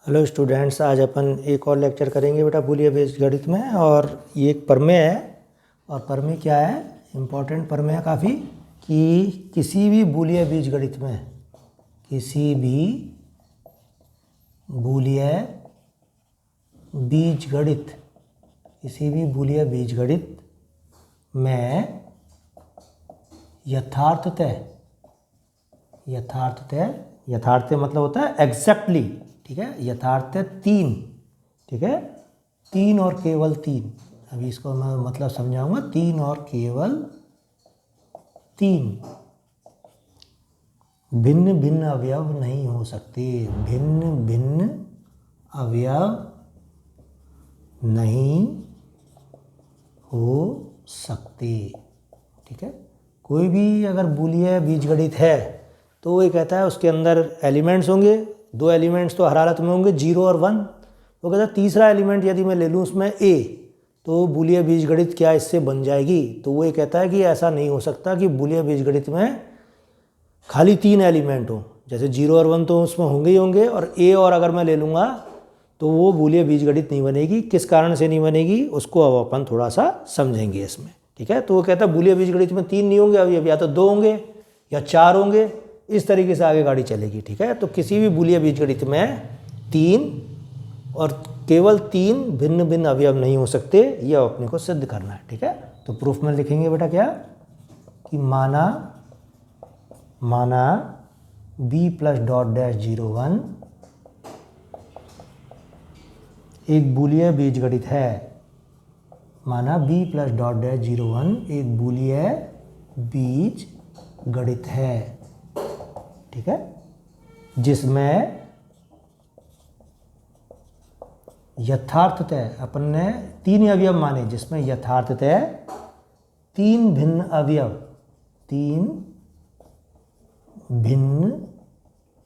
Hello students, आज अपन एक और लेक्चर करेंगे बेटा बूलिया बेस्ड गणित में। और ये एक प्रमेय है। और प्रमेय क्या है, इम्पोर्टेंट प्रमेय है काफ़ी, कि किसी भी बूलिया बीजगणित में, किसी भी बूलिया बीजगणित, किसी भी बूलिया बीजगणित में यथार्थतः मतलब होता है एग्जैक्टली, ठीक है। यथार्थ 3, ठीक है, 3 और केवल 3। अभी इसको मैं मतलब समझाऊंगा। 3 और केवल 3 भिन्न भिन्न अवयव नहीं हो सकते। भिन्न भिन्न अवयव नहीं हो सकते, ठीक है। कोई भी अगर बूलिया बीजगणित है तो वो ये कहता है उसके अंदर एलिमेंट्स होंगे, 2 एलिमेंट्स तो हर हालत में होंगे, 0 और 1। वो कहता है तीसरा एलिमेंट यदि मैं ले लूँ उसमें a, तो बूलिया बीजगणित क्या इससे बन जाएगी। तो वो ये कहता है कि ऐसा नहीं हो सकता कि बूलिया बीजगणित में खाली 3 एलिमेंट हो। जैसे 0 और 1 तो उसमें होंगे ही होंगे, और a और अगर मैं ले लूँगा तो वो बूलिया बीजगणित नहीं बनेगी। किस कारण से नहीं बनेगी उसको अब अपन थोड़ा सा समझेंगे इसमें, ठीक है। तो वो कहता है बूलिया बीजगणित में 3 नहीं होंगे, अब या तो 2 होंगे या 4 होंगे, इस तरीके से आगे गाड़ी चलेगी, ठीक है। तो किसी भी बूलिया बीजगणित में 3 और केवल 3 भिन्न भिन्न अवयव नहीं हो सकते, ये अपने को सिद्ध करना है, ठीक है। तो प्रूफ में लिखेंगे बेटा क्या, कि माना b प्लस डॉट डैश 0 1 एक बूलिया बीजगणित है। माना b प्लस डॉट डैश 0 1 एक बूलिया बीजगणित है, ठीक है, जिसमें यथार्थतः अपन ने 3 अवयव माने, जिसमें यथार्थतः 3 भिन्न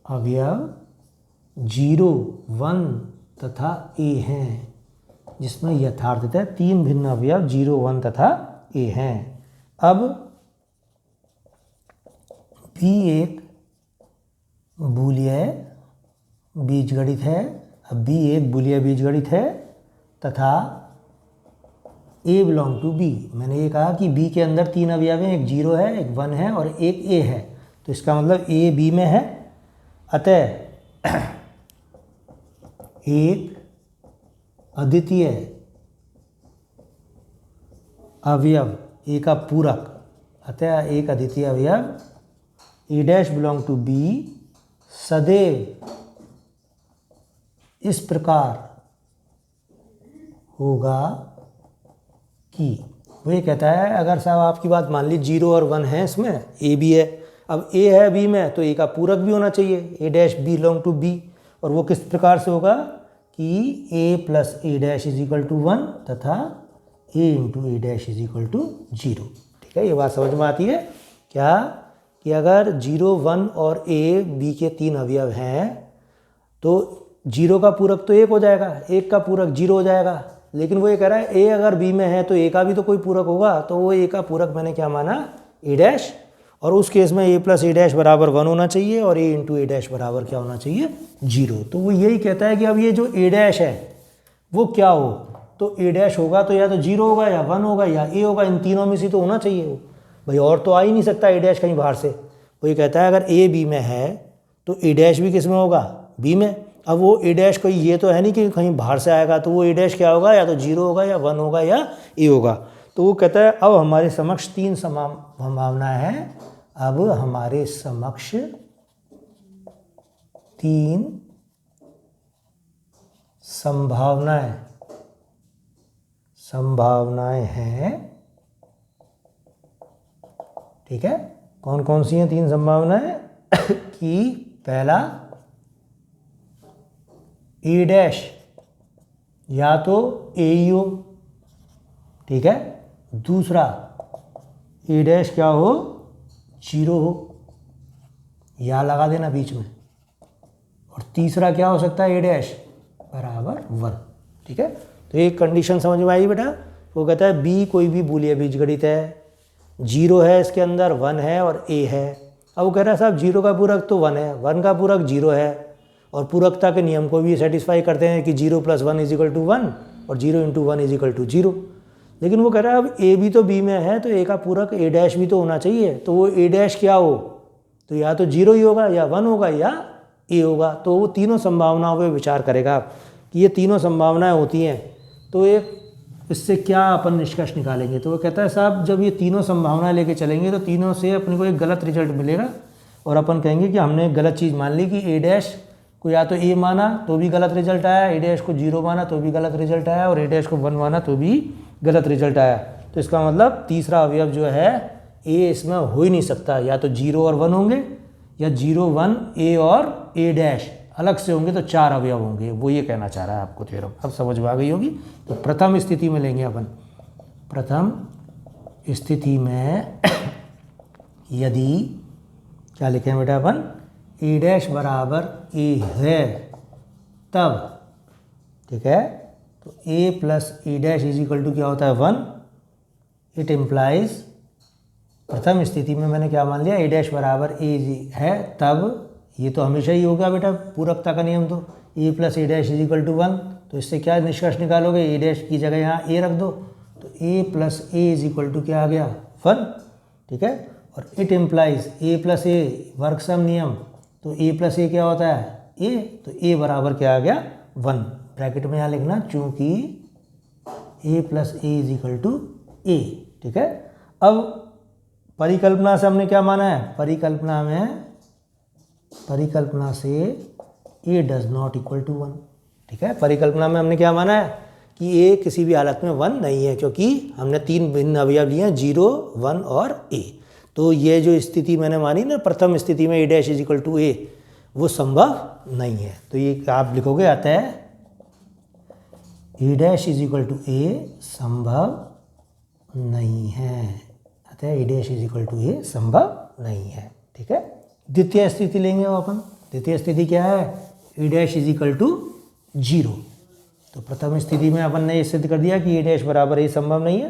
अवयव 0 1 तथा a हैं। जिसमें यथार्थतः 3 भिन्न अवयव 0 1 तथा a हैं। अब b एक बूलिया बीजगणित है। अब b एक बूलिया बीजगणित है तथा a बिलोंग टू b। मैंने ये कहा कि b के अंदर 3 अवयव हैं, एक 0 है, एक 1 है और एक a है। तो इसका मतलब a b में है। अतः एक अद्वितीय अवयव a का पूरक, अतः एक अद्वितीय अवयव a dash belong to b सदैव इस प्रकार होगा कि, वो ये कहता है अगर साहब आपकी बात मान ली 0 और 1 है, इसमें a भी है, अब a है b में तो a का पूरक भी होना चाहिए, a dash belong to b। और वो किस प्रकार से होगा कि a plus a dash is equal to 1 तथा a into a dash is equal to 0, ठीक है। ये बात समझ में आती है क्या, कि अगर 0 1 और a b के 3 अवयव हैं तो 0 का पूरक तो 1 हो जाएगा, 1 का पूरक 0 हो जाएगा। लेकिन वो ये कह रहा है a अगर b में है तो a का भी तो कोई पूरक होगा, तो वो a का पूरक मैंने क्या माना, a डैश। और उस केस में a प्लस a डैश बराबर 1 होना चाहिए और a इंटू a डैश बराबर क्या होना चाहिए, 0। तो वो यही कहता है कि अब ये जो a डैश है वो क्या हो, तो a डैश होगा तो या तो 0 होगा या 1 होगा या a होगा, इन तीनों में से तो होना चाहिए वो। भाई और तो आ ही नहीं सकता a डैश कहीं बाहर से। वो ये कहता है अगर a b में है तो a डैश भी किस में होगा, b में। अब वो a डैश कोई ये तो है नहीं कि कहीं बाहर से आएगा, तो वो a डैश क्या होगा, या तो 0 होगा या 1 होगा या a होगा। तो वो कहता है अब हमारे समक्ष 3 संभावनाएं हैं। अब हमारे समक्ष 3 संभावनाएं हैं, ठीक है। कौन कौन सी हैं 3 संभावनाएं कि पहला a डैश या तो a ही हो, ठीक है। दूसरा a डैश क्या हो, 0 हो, या लगा देना बीच में। और तीसरा क्या हो सकता है, a डैश बराबर 1, ठीक है। तो एक कंडीशन समझ में आई बेटा। वो कहता है b कोई भी बूलिया बीजगणित है, 0 है इसके अंदर, 1 है और a है। अब वो कह रहा है साहब 0 का पूरक तो 1 है, 1 का पूरक 0 है और पूरकता के नियम को भी सेटिस्फाई करते हैं कि 0 + 1 = 1 और 0 × 1 = 0। लेकिन वो कह रहा है अब ए भी तो बी में है तो ए का पूरक ए डैश भी तो होना चाहिए, तो वो ए डैश क्या हो, तो या तो 0 ही होगा या 1 होगा या ए होगा। तो वो तीनों संभावनाओं पे विचार करेगा कि ये तीनों संभावनाएं होती हैं, तो एक इससे क्या अपन निष्कर्ष निकालेंगे। तो वो कहता है साहब जब ये तीनों संभावनाएं लेके चलेंगे तो तीनों से अपने को एक गलत रिजल्ट मिलेगा और अपन कहेंगे कि हमने गलत चीज़ मान ली कि ए डैश को या तो ए माना तो भी गलत रिजल्ट आया, ए डैश को 0 माना तो भी गलत रिजल्ट आया और ए डैश को 1 माना तो भी गलत रिजल्ट आया। तो इसका मतलब तीसरा अवयव जो है ए इसमें हो ही नहीं सकता, या तो 0 और 1 होंगे या 0, 1, ए और ए डैश अलग से होंगे, तो 4 अवयव होंगे। वो ये कहना चाह रहा है आपको थ्योरम, अब समझ में आ गई होगी। तो प्रथम स्थिति में लेंगे अपन, प्रथम स्थिति में यदि क्या लिखें बेटा अपन, ए डैश बराबर ए है तब, ठीक है, तो ए प्लस ए डैश = क्या होता है 1। इट इम्प्लाइज, प्रथम स्थिति में मैंने क्या मान लिया, ए डैश बराबर ए है तब, ये तो हमेशा ही होगा बेटा पूरकता का नियम, तो ए प्लस ए डैश = 1। तो इससे क्या निष्कर्ष निकालोगे, ए डैश की जगह यहाँ ए रख दो, तो ए प्लस ए = क्या आ गया 1, ठीक है। और इट इम्प्लाइज ए प्लस ए वर्ग सम नियम, तो ए प्लस ए क्या होता है ए, तो ए बराबर क्या आ गया 1। ब्रैकेट में यहाँ लिखना चूंकि ए प्लस ए = ए, ठीक है। अब परिकल्पना से हमने क्या माना है, परिकल्पना से ए डज नॉट इक्वल टू 1, ठीक है। परिकल्पना में हमने क्या माना है कि ए किसी भी हालत में 1 नहीं है, क्योंकि हमने 3 भिन्न अवयव लिए हैं 0, 1 और ए। तो ये जो स्थिति मैंने मानी ना प्रथम स्थिति में ए डैश = ए, वो संभव नहीं है। तो ये आप लिखोगे अतः ए डैश = ए संभव नहीं है, अतः ए डैश = ए संभव नहीं है, ठीक है। द्वितीय स्थिति लेंगे अपन, द्वितीय स्थिति क्या है, ए डैश = 0। तो प्रथम स्थिति में अपन ने सिद्ध कर दिया कि ए डैश बराबर ए संभव नहीं है।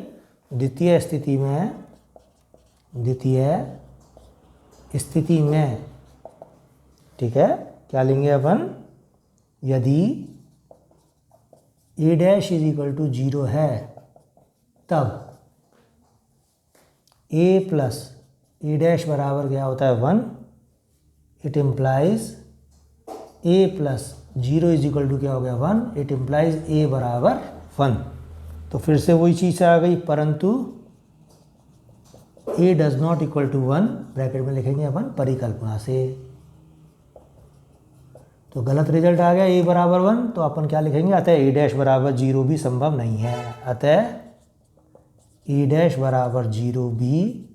द्वितीय स्थिति में ठीक है क्या लेंगे अपन, यदि ए डैश = 0 है तब ए प्लस ए डैश बराबर क्या होता है 1। इट इम्प्लाइज ए प्लस 0 = क्या हो गया 1। इट इम्प्लाइज ए बराबर 1। तो फिर से वही चीज़ आ गई, परंतु a does not equal to 1 bracket में लिखेंगे अपन परिकल्पना से। तो गलत रिजल्ट आ गया ए बराबर 1, तो अपन क्या लिखेंगे, अतः ए डैश बराबर 0 भी संभव नहीं है। अतः ए डैश बराबर 0 भी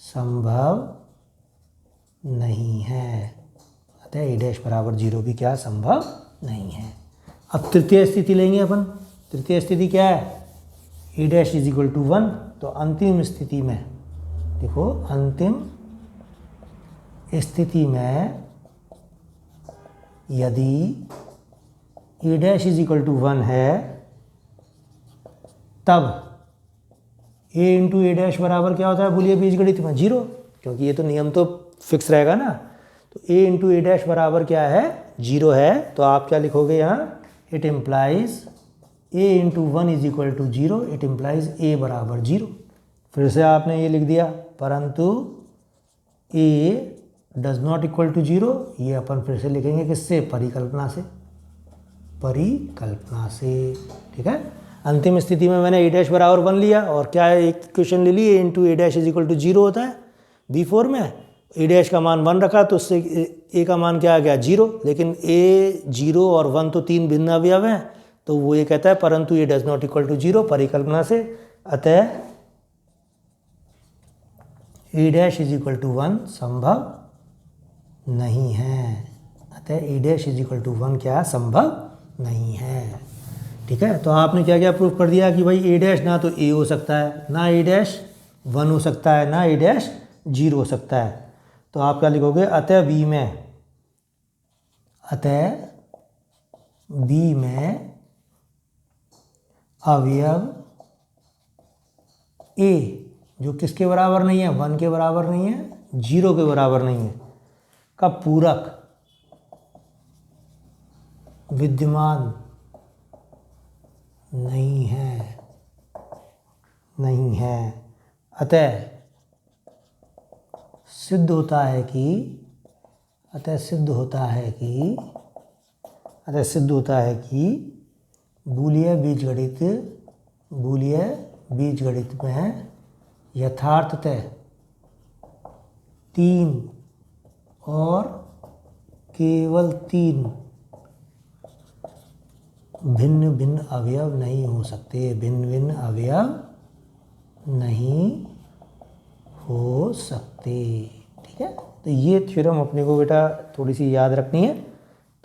संभव नहीं है, अतः ए डैश बराबर 0 भी क्या संभव नहीं है। अब तृतीय स्थिति लेंगे अपन। तृतीय स्थिति क्या है, ए डैश = 1। तो अंतिम स्थिति में देखो, अंतिम स्थिति में यदि ए डैश = 1 है तब ए इंटू ए डैश बराबर क्या होता है, बोलिए बीजगणित में 0, क्योंकि ये तो नियम तो फिक्स रहेगा ना। तो ए इंटू ए डैश बराबर क्या है 0 है। तो आप क्या लिखोगे यहाँ, it implies a into 1 = 0। It implies a बराबर 0। फिर से आपने ये लिख दिया, परंतु a does not equal to 0। ये अपन फिर से लिखेंगे किससे, परिकल्पना से, परिकल्पना से, ठीक है। अंतिम स्थिति में मैंने ए डैश बराबर 1 लिया और क्या एक क्वेश्चन ले ली, ए इंटू ए डैश = 0 होता है B4 में। ए डैश का मान 1 रखा तो उससे ए का मान क्या आ गया 0। लेकिन ए 0 और 1 तो 3 भिन्न अवयव हैं, तो वो ये कहता है परंतु a does not equal to 0 परिकल्पना से। अतः ए डैश = 1 संभव नहीं है। अतः ए डैश = 1 क्या संभव नहीं है, ठीक है। तो आपने क्या क्या प्रूफ कर दिया कि भाई ए डैश ना तो ए हो सकता है, ना ए डैश 1 हो सकता है, ना ए डैश 0 हो सकता है। तो आप क्या लिखोगे, अतः बी में अवयव ए जो किसके बराबर नहीं है, 1 के बराबर नहीं है, 0 के बराबर नहीं है, का पूरक विद्यमान नहीं है, नहीं है। अतः सिद्ध होता है कि अतः सिद्ध होता है कि बूलिया बीजगणित में यथार्थतः 3 और केवल 3 भिन्न भिन्न अवयव नहीं हो सकते, भिन्न भिन्न अवयव नहीं हो सकते। ठीक है, तो ये थ्योरम अपने को बेटा थोड़ी सी याद रखनी है।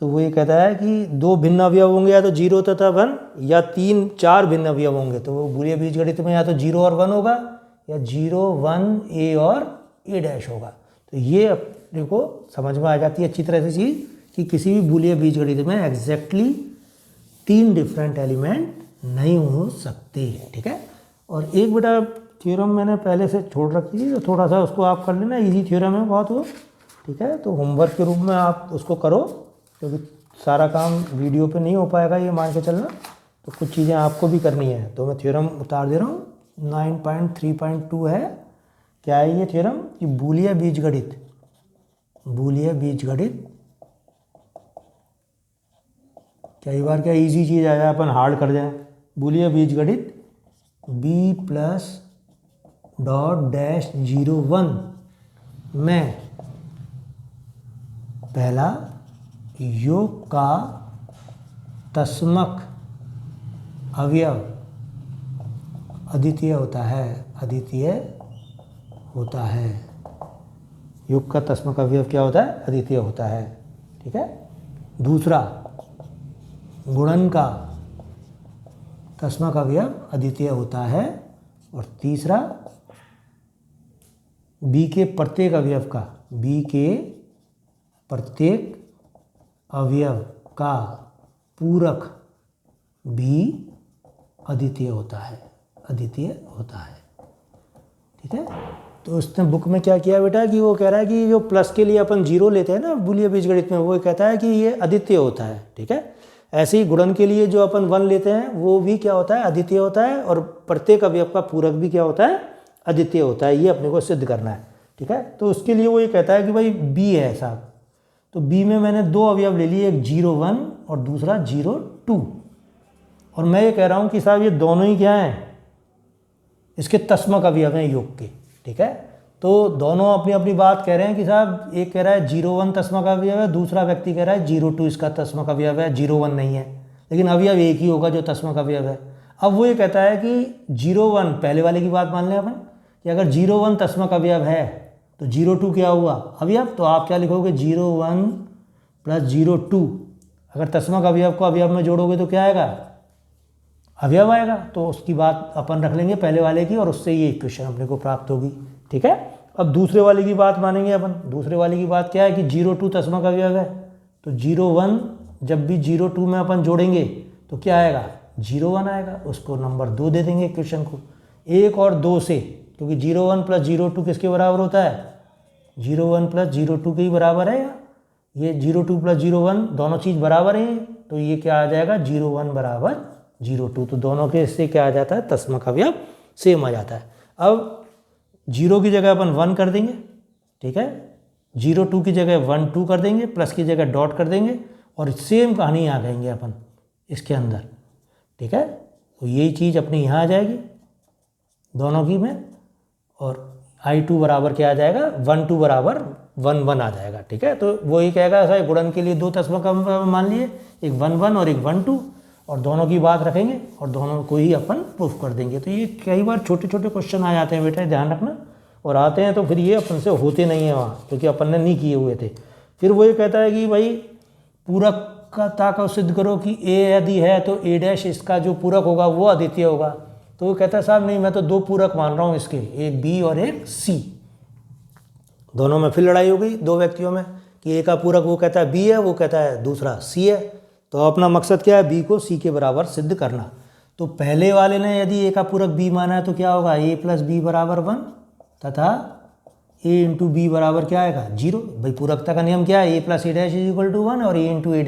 तो वो ये कहता है कि 2 भिन्न अवयव होंगे, या तो 0 तथा 1, या 3 4 भिन्न अवयव होंगे। तो वो बूलिया बीजगणित में या तो 0 और 1 होगा, या 0 1 ए और ए डैश होगा। तो ये अपने को समझ में आ जाती है अच्छी तरह से चीज़ कि किसी भी बूलिया बीजगणित में एग्जैक्टली 3 डिफरेंट एलिमेंट नहीं हो सकते। ठीक है, और एक बेटा थ्योरम मैंने पहले से छोड़ रखी थी, तो थोड़ा सा उसको आप कर लेना, इजी थ्योरम है बहुत वो। ठीक है, तो होमवर्क के रूप में आप उसको करो, क्योंकि सारा काम वीडियो पे नहीं हो पाएगा ये मान के चलना, तो कुछ चीज़ें आपको भी करनी है। तो मैं थ्योरम उतार दे रहा हूँ, 9.3.2 है। क्या है ये थ्योरम कि बूलिया बीजगणित कई बार क्या इजी चीज़ आ जाए अपन हार्ड कर जाए। बूलिया बीजगणित B+.-01 में पहला योग का तस्मक अवयव अद्वितीय होता है। योग का तस्मक अवयव क्या होता है? अद्वितीय होता है। ठीक है, दूसरा गुणन का तस्मक अवयव अद्वितीय होता है, और तीसरा B के प्रत्येक अवयव का पूरक भी अद्वितीय होता है। ठीक है, तो उसने बुक में क्या किया बेटा कि वो कह रहा है कि जो प्लस के लिए अपन 0 लेते हैं ना बूलिया बीजगणित में, वो कहता है कि ये अद्वितीय होता है। ठीक है, ऐसे ही गुणन के लिए जो अपन 1 लेते हैं वो भी क्या होता है? अद्वितीय होता है, और प्रत्येक अवयव का पूरक भी क्या होता है? अद्वितीय होता है। ये अपने को सिद्ध करना है। ठीक है, तो उसके लिए वो ये कहता है कि भाई B है साहब, तो B में मैंने 2 अवयव ले लिए, एक 0 1 और दूसरा 0 2, और मैं ये कह रहा हूँ कि साहब ये दोनों ही क्या हैं? इसके तस्मक अवयव हैं योग के। ठीक है, तो दोनों अपनी अपनी बात कह रहे हैं कि साहब एक कह रहा है 0 1 तस्मक अवयव है, दूसरा व्यक्ति कह रहा है 0 2 इसका तस्मक अवयव है, 0 1 नहीं है, लेकिन अवयव एक ही होगा जो तस्मक अवयव है। अब वो ये कहता है कि 0 1 पहले वाले की बात मान लें अपन कि अगर 0 1 तस्मक अवयव है तो 0 2 क्या हुआ? अवयव। तो आप क्या लिखोगे? 0 1 + 0 2। अगर तस्मक अवयव को अवयव में जोड़ोगे तो क्या आएगा? अवयव आएगा। तो उसकी बात अपन रख लेंगे पहले वाले की, और उससे ये इक्वेशन अपने को प्राप्त होगी। ठीक है, अब दूसरे वाले की बात मानेंगे अपन। दूसरे वाले की बात क्या है कि 0 2 तस्मक अवयव है, तो 0 1 जब भी 0 2 में अपन जोड़ेंगे तो क्या आएगा? 0 1 आएगा। उसको नंबर 2 दे देंगे इक्वेशन को, 1 और 2 से, क्योंकि 0 1 + 0 2 किसके बराबर होता है? 0 1 + 0 2 के ही बराबर है। ये 0 2 + 0 1 दोनों चीज़ बराबर है, तो ये क्या आ जाएगा? 0 1 = 0 2। तो दोनों के इससे क्या आ जाता है? तस्मक अवयव सेम आ जाता है। अब 0 की जगह अपन 1 कर देंगे। ठीक है, 0 2 की जगह 1 2 कर देंगे, प्लस की जगह डॉट कर देंगे, और सेम कहानी आ जाएंगे अपन इसके अंदर। ठीक है, तो यही चीज़ अपनी यहाँ आ जाएगी दोनों की में, और I2 बराबर क्या आ जाएगा? 1 2 = 1 1 आ जाएगा। ठीक है, तो वो ही कहेगा ऐसा गुणन के लिए 2 तस्मक अवयव मान लिए, एक 1 1 और एक 1 2, और दोनों की बात रखेंगे और दोनों को ही अपन प्रूफ कर देंगे। तो ये कई बार छोटे छोटे क्वेश्चन आ जाते हैं बेटा, ध्यान रखना, और आते हैं तो फिर ये अपन से होते नहीं हैं वहाँ, क्योंकि अपन ने नहीं किए हुए थे। फिर वो ये कहता है कि भाई पूरकता का सिद्ध करो कि A यदि है तो A' इसका जो पूरक होगा वो अद्वितीय होगा। तो वो कहता है साहब नहीं, मैं तो 2 पूरक मान रहा हूँ इसके, एक B और एक C। दोनों में फिर लड़ाई हो गई 2 व्यक्तियों में कि A का पूरक वो कहता है B है, वो कहता है दूसरा C है। तो अपना मकसद क्या है? B को C के बराबर सिद्ध करना। तो पहले वाले ने यदि A का पूरक B माना है तो क्या होगा? A + B = 1 तथा A × B बराबर क्या आएगा? 0। भाई पूरकता का नियम क्या है? A + A' = 1 और A × A' =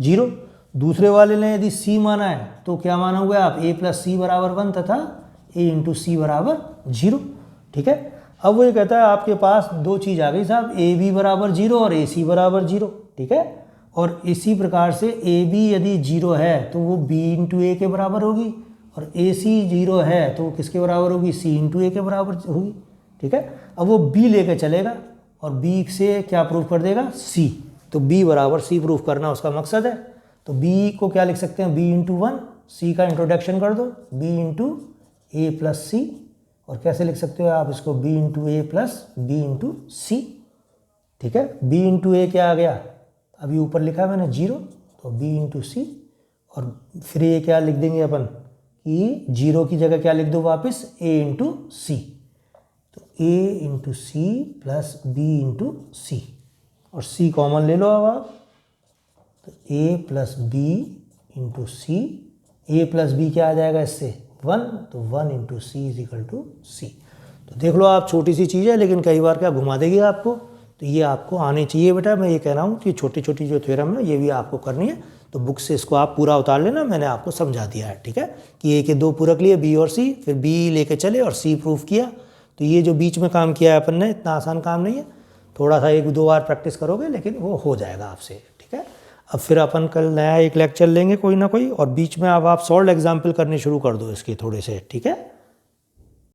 0। दूसरे वाले ने यदि c माना है तो क्या माना हुआ है आप, a प्लस सी बराबर 1 तथा a इंटू सी बराबर 0। ठीक है, अब वो ये कहता है आपके पास दो चीज़ आ गई साहब, ए बी बराबर 0 और ए सी बराबर 0। ठीक है, और इसी प्रकार से ए बी यदि 0 है तो वो b इंटू ए के बराबर होगी, और ए सी 0 है तो वो किसके बराबर होगी, c इंटू ए के बराबर होगी। ठीक है, अब वो b लेके चलेगा और b से क्या प्रूव कर देगा, c। तो b बराबर c प्रूव करना उसका मकसद है। तो b को क्या लिख सकते हैं, b इंटू 1, c का इंट्रोडक्शन कर दो, b इंटू ए प्लस सी, और कैसे लिख सकते हो आप इसको, b इंटू ए प्लस b इंटू सी। ठीक है, b इंटू ए क्या आ गया, अभी ऊपर लिखा है मैंने 0, तो b इंटू सी, और फिर ये क्या लिख देंगे अपन कि 0 की जगह क्या लिख दो वापस, a इंटू सी। तो a into c plus b into c, और c कॉमन ले लो अब आप, तो a plus b into c, a plus b क्या आ जाएगा इससे 1, तो 1 into c is equal to c. तो देख लो आप, छोटी सी चीज़ है लेकिन कई बार क्या घुमा देगी आपको, तो ये आपको आनी चाहिए बेटा। मैं ये कह रहा हूँ कि छोटी छोटी जो थ्योरम है ये भी आपको करनी है, तो बुक से इसको आप पूरा उतार लेना, मैंने आपको समझा दिया है। ठीक है, कि ए के दो पूरक लिए बी और सी, फिर बी लेके चले और सी प्रूफ किया। तो ये जो बीच में काम किया है अपन ने, इतना आसान काम नहीं है, थोड़ा सा 1-2 बार प्रैक्टिस करोगे लेकिन वो हो जाएगा आपसे। ठीक है, अब फिर अपन कल नया एक लेक्चर लेंगे कोई ना कोई, और बीच में अब आप सॉल्व एग्जाम्पल करने शुरू कर दो इसके थोड़े से। ठीक है।